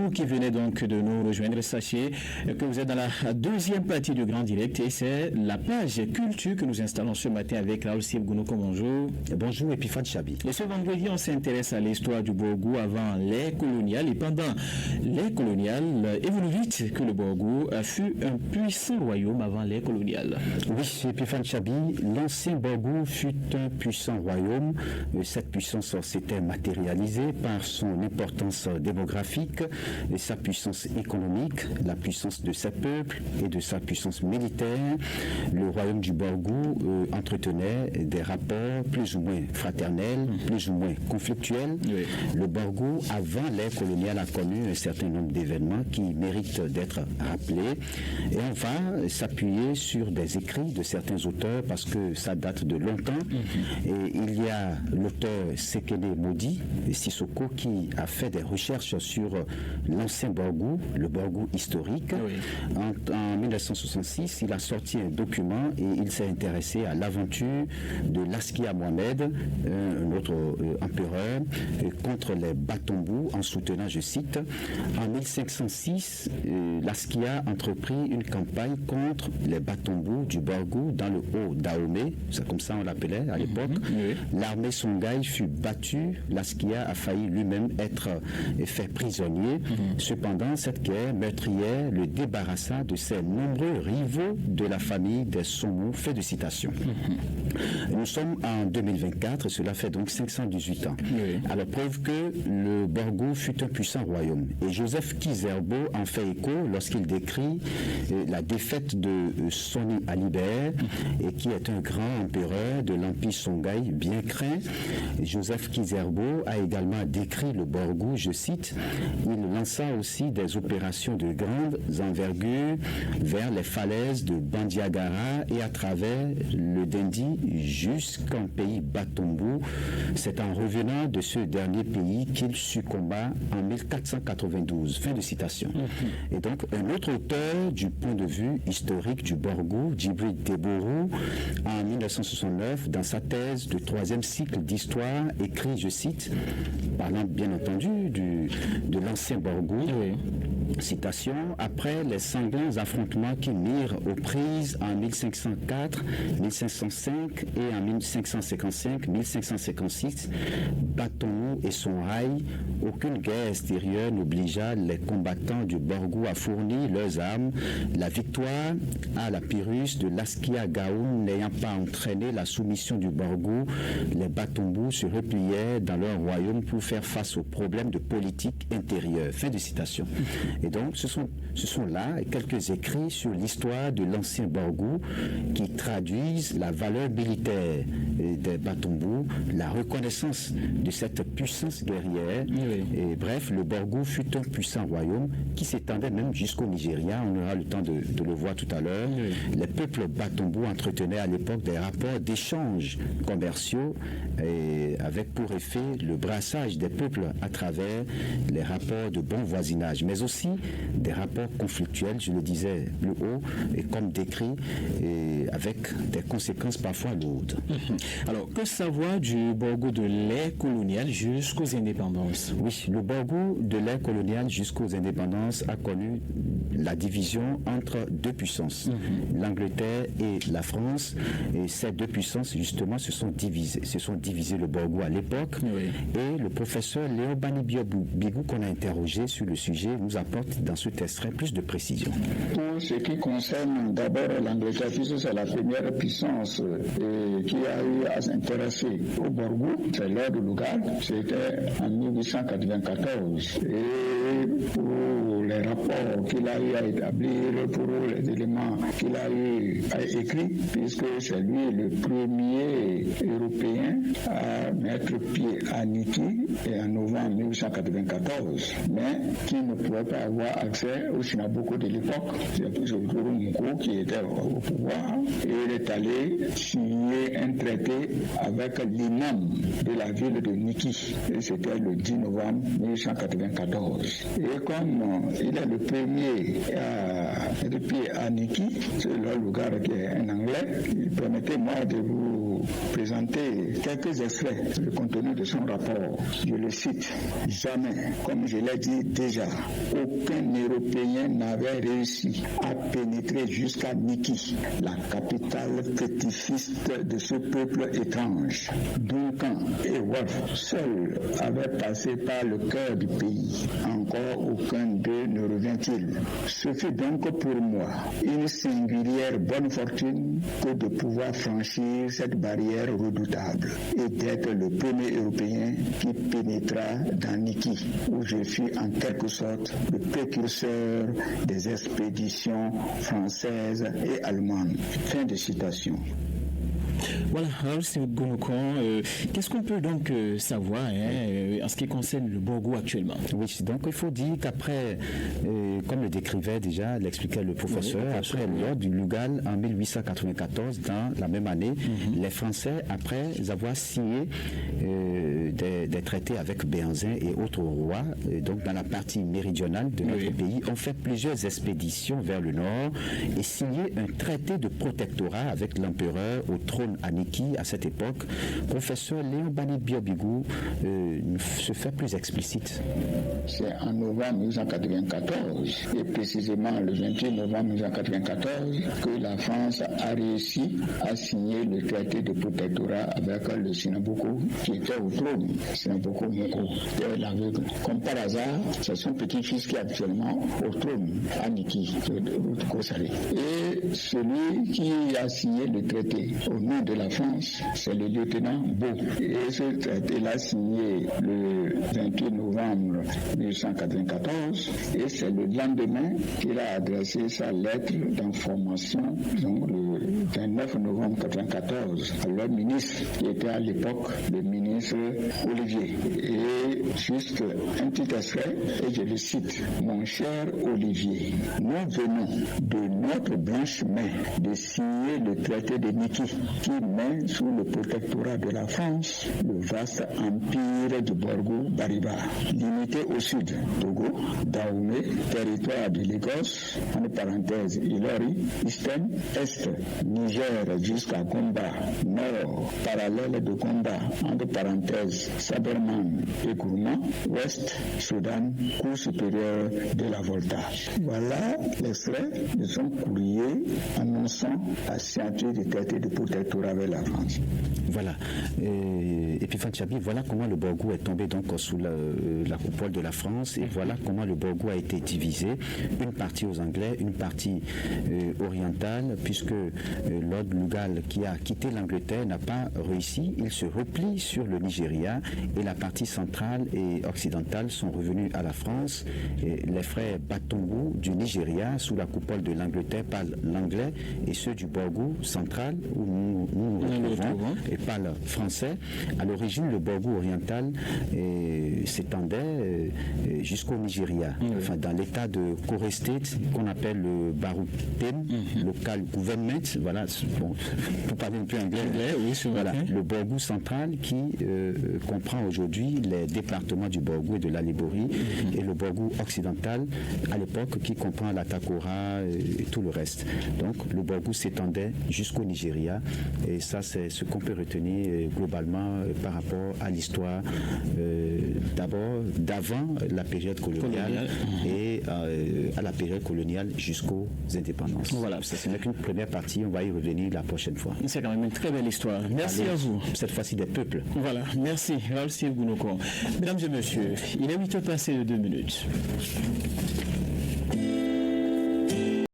vous qui venez donc de nous rejoindre, sachez que vous êtes dans la deuxième partie du Grand Direct et c'est la page culture que nous installons ce matin avec Raoul Sibgounoko. Bonjour. Bonjour Epiphane Chabi. Et ce vendredi, on s'intéresse à l'histoire du Borgou avant l'ère coloniale et pendant l'ère coloniale. Et vous nous dites que le Borgou fut un puissant royaume avant l'ère coloniale. Oui, Epiphane Chabi, l'ancien Borgou fut un puissant royaume. Cette puissance s'était matérialisée par son importance démographique, et sa puissance économique, la puissance de ses peuples et de sa puissance militaire. Le royaume du Borgou entretenait des rapports plus ou moins fraternels, plus ou moins conflictuels. Oui. Le Borgou, avant l'ère coloniale, a connu un certain nombre d'événements qui méritent d'être rappelés. Et on va s'appuyer sur des écrits de certains auteurs parce que ça date de longtemps. Et il y a l'auteur Sekene Modi, Sissoko, qui a fait des recherches sur l'ancien Borgou, le Borgou historique. Oui. En 1966, il a sorti un document et il s'est intéressé à l'aventure de Laskia Mohamed, un autre empereur, contre les Batombous en soutenant, je cite, en 1506, Laskia entreprit une campagne contre les Batombous du Borgou dans le Haut-Dahomey, c'est comme ça on l'appelait à l'époque. Oui. L'armée Songhai fut battue, Laskia a failli lui-même être fait prisonnier. Cependant, cette guerre meurtrière le débarrassa de ses nombreux rivaux de la famille des Sommou. Fait de citation. Nous sommes en 2024, cela fait donc 518 ans. Oui. Alors, preuve que le Borgou fut un puissant royaume. Et Joseph Kizerbo en fait écho lorsqu'il décrit la défaite de Soni Alibert, et qui est un grand empereur de l'Empire Songhai bien craint. Joseph Kizerbo a également décrit le Borgou, je cite, il lança aussi des opérations de grande envergure vers les falaises de Bandiagara et à travers le Dendi jusqu'en pays Batombou. C'est en revenant de ce dernier pays qu'il succomba en 1492. Fin de citation. Et donc, un autre auteur du point de vue historique du Borgou, Djibril Debourou, en 1969, dans sa thèse de troisième cycle d'histoire, écrit, je cite, parlant bien entendu de l'ancien Borgou, oui. Citation, après les sanglants affrontements qui mirent aux prises en 1504, 1505 et en 1555, 1556, Batonou et son rail, aucune guerre extérieure n'obligea les combattants du Borgou à fournir leurs armes. La victoire à la Pyrrhus de Laskia Gaoun n'ayant pas entraîné la soumission du Borgou, les Batombous se repliaient dans leur royaume pour faire face aux problèmes de politique intérieure. Fin de citation. Et donc, ce sont là quelques écrits sur l'histoire de l'ancien Borgou qui traduisent la valeur militaire des Batombous, la reconnaissance de cette puissance guerrière. Oui. Et bref, le Borgou fut un puissant royaume qui s'étendait même jusqu'au Nigeria. On aura le temps de le voir tout à l'heure. Oui. Les peuples Batombous entretenaient à l'époque des rapports d'échanges commerciaux avec pour effet le brassage des peuples à travers les rapports de bon voisinage, mais aussi des rapports conflictuels, je le disais plus haut, et comme décrit, et avec des conséquences parfois lourdes. Alors, que savoir du Borgou de l'ère coloniale jusqu'aux indépendances? Oui, le Borgou de l'ère coloniale jusqu'aux indépendances a connu la division entre deux puissances, l'Angleterre et la France, et ces deux puissances, justement, se sont divisées le Borgou à l'époque, oui. Et le professeur Léo Bani-Bigou, qu'on a interrogé sur le sujet, nous apporte dans ce extrait plus de précision. Pour ce qui concerne d'abord l'Angleterre, puisque c'est la première puissance qui a eu à s'intéresser au Borgou, c'est Lord Lugard, c'était en 1894. Et pour les rapports qu'il a eu à établir, pour les éléments qu'il a eu à écrire, puisque c'est lui le premier Européen à mettre pied à Niki et en novembre 1894, mais qui ne pouvait pas avoir accès au Sinaboko de l'époque. C'est toujours Mouko qui était au pouvoir et il est allé signer un traité avec l'imam de la ville de Niki. Et c'était le 10 novembre 1894. Et comme il est le premier à mettre pied à Niki, c'est le Lugard qui est un Anglais, permettez-moi de vous vous présenter quelques extraits du contenu de son rapport. Je le cite. Jamais, comme je l'ai dit déjà, aucun Européen n'avait réussi à pénétrer jusqu'à Niki, la capitale fétichiste de ce peuple étrange. Duncan et Wolf seuls avaient passé par le cœur du pays. Encore aucun d'eux ne revient-il. Ce fut donc pour moi une singulière bonne fortune que de pouvoir franchir cette barrière redoutable et d'être le premier Européen qui pénétra dans Niki, où je fus en quelque sorte le précurseur des expéditions françaises et allemandes. Fin de citation. Voilà, alors c'est Gonokon. Qu'est-ce qu'on peut donc savoir en ce qui concerne le Borgo actuellement? Oui, donc il faut dire qu'après, comme le décrivait déjà, l'expliquait le professeur, après l'ordre du Lugal en 1894, dans la même année, les Français, après avoir signé des traités avec Béhanzin et autres rois, donc dans la partie méridionale de notre pays, ont fait plusieurs expéditions vers le nord et signé un traité de protectorat avec l'empereur au trône à Niki à cette époque. Professeur Léon Bani Biobigou se fait plus explicite. C'est en novembre 1994 et précisément le 28 novembre 1994 que la France a réussi à signer le traité de protectorat avec le Sinaboko qui était au trône, Sinaboko Moko, l'aveugle. Comme par hasard, c'est son petit-fils qui est actuellement au trône à Niki, et celui qui a signé le traité au nom de la France, c'est le lieutenant Beau. Et ce traité-là signé le 28 novembre 1894 et c'est le lendemain qu'il a adressé sa lettre d'information, donc le 29 novembre 1994, à leur ministre qui était à l'époque le ministre Olivier. Et juste un petit extrait, et je le cite. Mon cher Olivier, nous venons de notre blanche main de signer le traité de Niki qui met sous le protectorat de la France le vaste empire du Borgo Bariba, limité au sud, Togo, Dahomey, territoire de Lagos, en parenthèse Ilori, Eastern, Est, Niger jusqu'à Gomba, Nord, parallèle de Gomba, entre parenthèses Saberman et Gourma, Ouest, Soudan, cour supérieure de la Volta. Voilà l'extrait de son courrier annonçant la signature du traité de protectorat avec la France. Voilà. Et puis Fanchabi, voilà comment le Borgo est tombé donc sous la coupole de la France et voilà comment le Borgo a été divisé. Une partie aux Anglais, une partie orientale, puisque Lord Lugal, qui a quitté l'Angleterre, n'a pas réussi. Il se replie sur le Nigeria et la partie centrale et occidentale sont revenus à la France. Et les frères Batongo du Nigeria, sous la coupole de l'Angleterre, parlent l'anglais et ceux du Borgo central, où nous retrouvons, et parlent français. À l'origine, le Borgo oriental s'étendait jusqu'au Nigeria, enfin dans l'état de Kore State, qu'on appelle le Barutem, local government, voilà, bon, pour parler un peu anglais, voilà, le Borgo central qui comprend aujourd'hui les départements du Borgo et de la Liborie, et le Borgo occidental, à l'époque, qui comprend la Takora et tout le reste. Donc, le Borgo s'étendait jusqu'au Nigeria, et ça, c'est ce qu'on peut retenir globalement par rapport à l'histoire d'abord d'avant la période coloniale et à la période coloniale jusqu'aux indépendances. Voilà, ce n'est qu'une première partie, on va y revenir la prochaine fois. C'est quand même une très belle histoire. Merci à vous. Cette fois-ci des peuples. Voilà, merci. Raoul Steve Gounoko. Mesdames et messieurs, il est 8h passé de 2 minutes.